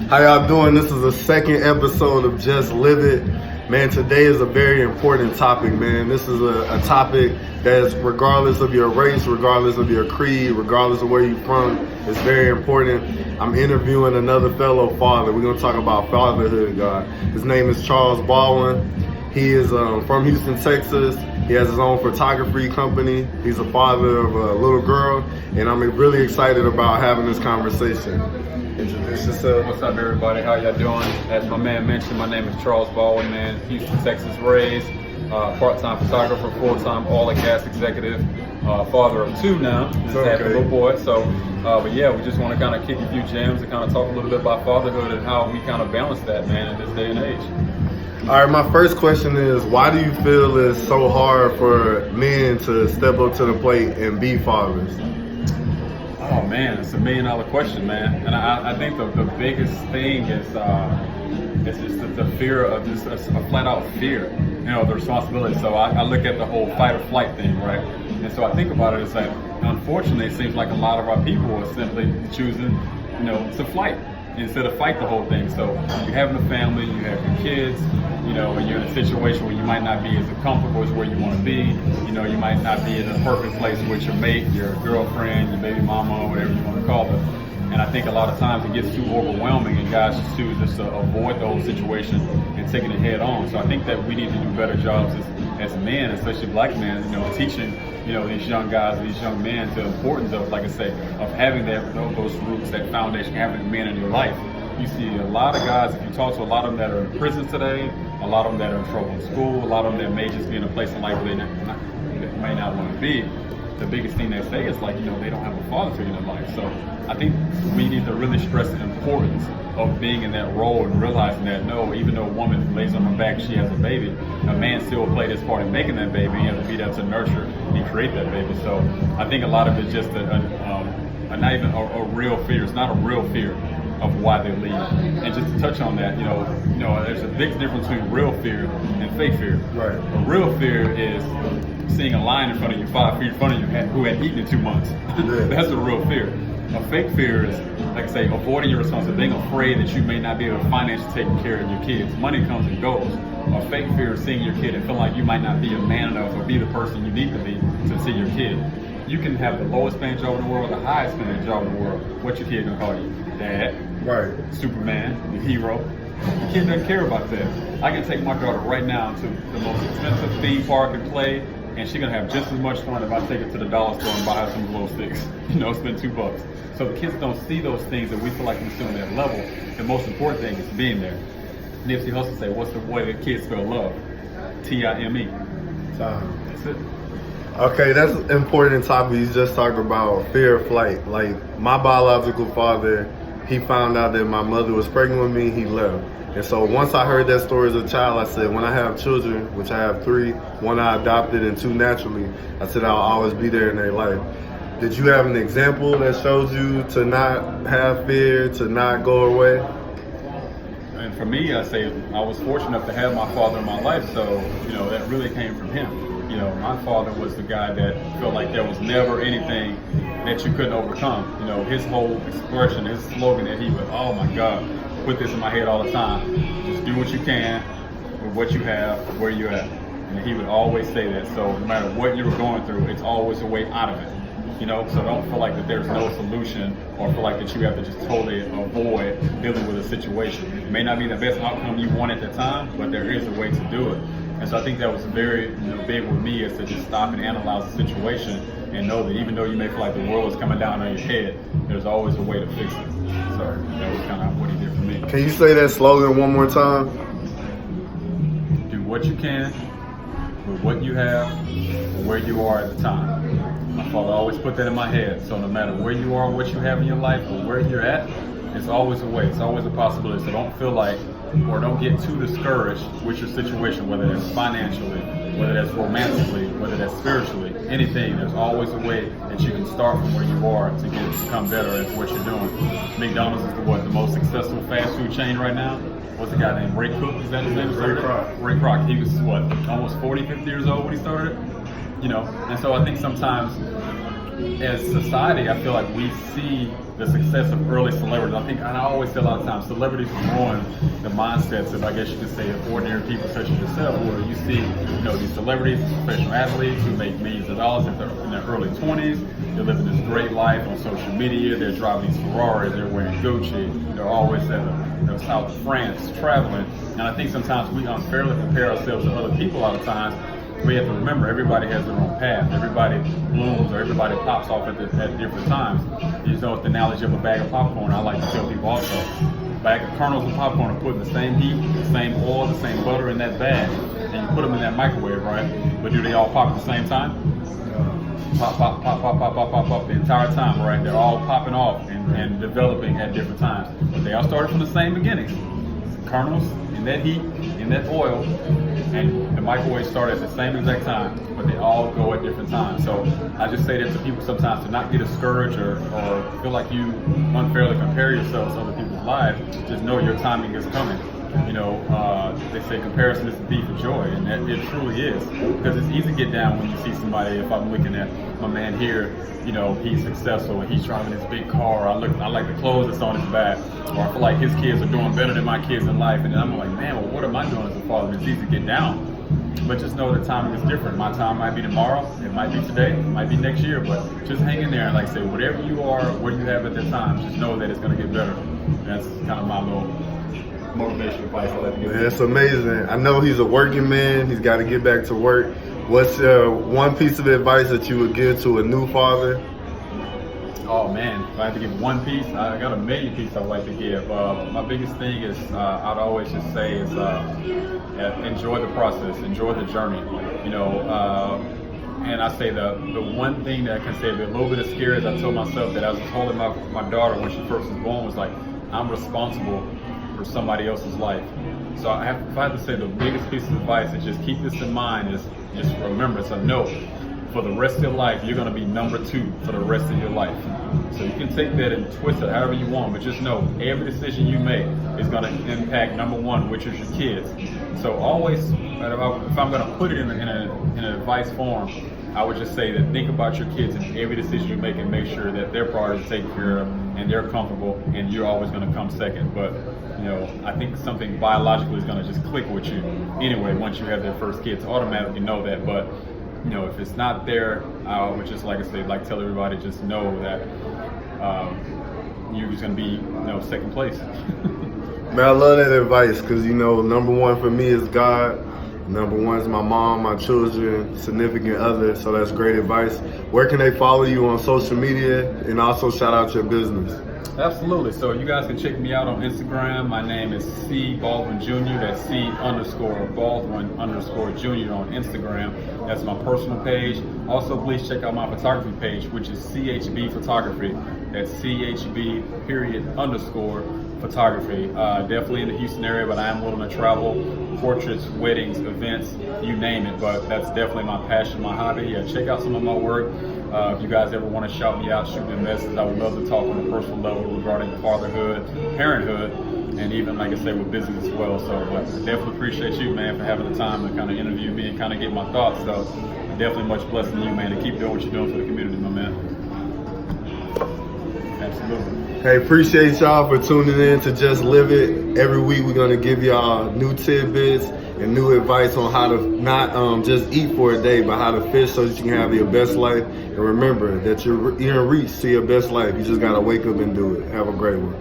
How y'all doing? This is the second episode of Just Live It. Man, today is a very important topic, man. This is a topic that's regardless of your race, regardless of your creed, regardless of where you're from, it's very important. I'm interviewing another fellow father. We're going to talk about fatherhood, God. His name is Charles Baldwin. He is from Houston, Texas. He has his own photography company. He's a father of a little girl, and I'm really excited about having this conversation. Introduce yourself. What's up, everybody? How y'all doing? As my man mentioned, my name is Charles Baldwin, man. Houston, Texas raised, part-time photographer, full-time oil and gas executive, father of two now. Just had a little boy. So, but yeah, we just want to kind of kick a few gems and kind of talk a little bit about fatherhood and how we kind of balance that, man, in this day and age. All right, my first question is, why do you feel it's so hard for men to step up to the plate and be fathers? Oh man, it's $1 million question, man. And I think the biggest thing is just the fear of just a flat out fear, the responsibility. So I look at the whole fight or flight thing, right? And so I think about it as like, unfortunately, it seems like a lot of our people are simply choosing, to flight instead of fight the whole thing. So you're having a family, you have your kids, and you're in a situation where you might not be as comfortable as where you want to be. You might not be in a perfect place with your mate, your girlfriend, your baby mama, whatever you want to call it. And I think a lot of times it gets too overwhelming and guys just choose just to avoid the whole situation and taking it head on. So I think that we need to do better jobs as men, especially black men, teaching, these young guys, these young men, the importance of, like I say, of having those roots, that foundation, having a man in your life. You see a lot of guys, if you talk to a lot of them that are in prison today, a lot of them that are in trouble in school, a lot of them that may just be in a place in life where they may not want to be. The biggest thing they say is like, they don't have a father figure in their life. So I think we need to really stress the importance of being in that role and realizing that even though a woman lays on her back, she has a baby, a man still played his part in making that baby. You have to be there to nurture and create that baby. So I think a lot of it's just not even a real fear. It's not a real fear of why they leave. And just to touch on that, there's a big difference between real fear and fake fear. Right. A real fear is seeing a lion in front of you, 5 feet in front of you, who had eaten in 2 months. Yeah. That's a real fear. A fake fear is, like I say, avoiding your responsibility, being afraid that you may not be able to financially take care of your kids. Money comes and goes. A fake fear is seeing your kid and feeling like you might not be a man enough or be the person you need to be to see your kid. You can have the lowest paying job in the world, the highest paying job in the world. What's your kid gonna call you? Dad. Right. Superman, the hero. The kid doesn't care about that. I can take my daughter right now to the most expensive theme park and play, and she's gonna have just as much fun if I take her to the dollar store and buy her some glow sticks. Spend $2. So the kids don't see those things that we feel like we see on that level. The most important thing is being there. Nipsey Hussle say, what's the way that kids spell love? T-I-M-E. Time. That's it. Okay, that's an important topic. You just talked about fear of flight. Like, my biological father, he found out that my mother was pregnant with me, he left. And so once I heard that story as a child, I said, when I have children, which I have 3, 1 I adopted and 2 naturally, I said I'll always be there in their life. Did you have an example that shows you to not have fear, to not go away? And for me, I say I was fortunate enough to have my father in my life, so, that really came from him. My father was the guy that felt like there was never anything that you couldn't overcome. His whole expression, his slogan that he would, oh my God, put this in my head all the time. Just do what you can with what you have, where you're at. And he would always say that. So no matter what you were going through, it's always a way out of it. So don't feel like that there's no solution or feel like that you have to just totally avoid dealing with a situation. It may not be the best outcome you want at the time, but there is a way to do it. And so I think that was very big with me, is to just stop and analyze the situation and know that even though you may feel like the world is coming down on your head, there's always a way to fix it. So that was kind of what he did for me. Can you say that slogan one more time? Do what you can with what you have and where you are at the time. My father always put that in my head. So no matter where you are, what you have in your life, or where you're at, it's always a way. It's always a possibility. So don't feel like, or don't get too discouraged with your situation, whether that's financially, whether that's romantically, whether that's spiritually, anything. There's always a way that you can start from where you are to become better at what you're doing. McDonald's is the most successful fast food chain right now. What's the guy named Ray Cook? Is that his name? Ray Kroc. Ray Kroc. He was almost 40, 50 years old when he started. And so I think sometimes as society, I feel like we see the success of early celebrities. I think, and I always say a lot of times, celebrities ruin the mindsets of, I guess you could say, ordinary people such as yourself, where you see, these celebrities, professional athletes who make millions of dollars in their early 20s. They're living this great life on social media. They're driving these Ferraris. They're wearing Gucci. They're always at the south of France traveling. And I think sometimes we unfairly compare ourselves to other people a lot of times. We have to remember everybody has their own path. Everybody blooms or everybody pops off at different times. You just know, it's the analogy of a bag of popcorn. I like to tell people also, a bag of kernels of popcorn are put in the same heat, the same oil, the same butter in that bag, and you put them in that microwave, right? But do they all pop at the same time? Pop, pop, pop, pop, pop, pop, pop, pop the entire time, right? They're all popping off and developing at different times. But they all started from the same beginnings. Kernels in that heat, in that oil, and the microwave started at the same exact time, but they all go at different times. So I just say that to people sometimes, to not get discouraged or feel like you unfairly compare yourselves to other people's lives. Just know your timing is coming. They say comparison is the thief of joy, and it truly is, because it's easy to get down when you see somebody. If I'm looking at my man here, he's successful and he's driving this big car. I like the clothes that's on his back, or I feel like his kids are doing better than my kids in life, and then I'm like, man, well, what am I doing as a father? It's easy to get down. But just know that timing is different. My time might be tomorrow, it might be today, it might be next year, but just hang in there and, like I say, whatever you are, what you have at that time, just know that it's going to get better. And that's kind of my little motivation advice I like to give. It's amazing. I know he's a working man. He's got to get back to work. What's one piece of advice that you would give to a new father? Oh man, if I had to give one piece, I got a million pieces I'd like to give. My biggest thing is, I'd always just say is, enjoy the process, enjoy the journey. And I say the one thing that I can say a little bit of scary is I told myself that I was holding my daughter when she first was born, was like, I'm responsible for somebody else's life. So if I had to say the biggest piece of advice is just keep this in mind, is just remember, it's a note. For the rest of your life, you're going to be number 2 for the rest of your life. So you can take that and twist it however you want, but just know every decision you make is going to impact number 1, which is your kids. So always, if I'm going to put it in an advice form, I would just say that think about your kids in every decision you make and make sure that their priorities are taken care of and they're comfortable, and you're always going to come second. But I think something biologically is going to just click with you anyway once you have their first kids. Automatically know that, but if it's not there, I would just, like I say, tell everybody, just know that you're just going to be second place. Man, I love that advice, because number 1 for me is God. Number 1 is my mom, my children, significant other. So that's great advice. Where can they follow you on social media, and also shout out your business? Absolutely. So you guys can check me out on Instagram. My name is C Baldwin Jr. That's C_Baldwin_Jr. on Instagram. That's my personal page. Also, please check out my photography page, which is CHB Photography. That's CHB _photography. Definitely in the Houston area, but I am willing to travel, portraits, weddings, events, you name it. But that's definitely my passion, my hobby. Check out some of my work. If you guys ever want to shout me out, shoot me a message. I would love to talk on a personal level regarding fatherhood, parenthood, and even, like I say, with business as well. So, but I definitely appreciate you, man, for having the time to kind of interview me and kind of get my thoughts. So, definitely much blessing to you, man, to keep doing what you're doing for the community, my man. Absolutely. Hey, appreciate y'all for tuning in to Just Live It. Every week we're going to give y'all new tidbits and new advice on how to not just eat for a day, but how to fish so that you can have your best life. And remember that you're in reach to your best life. You just got to wake up and do it. Have a great one.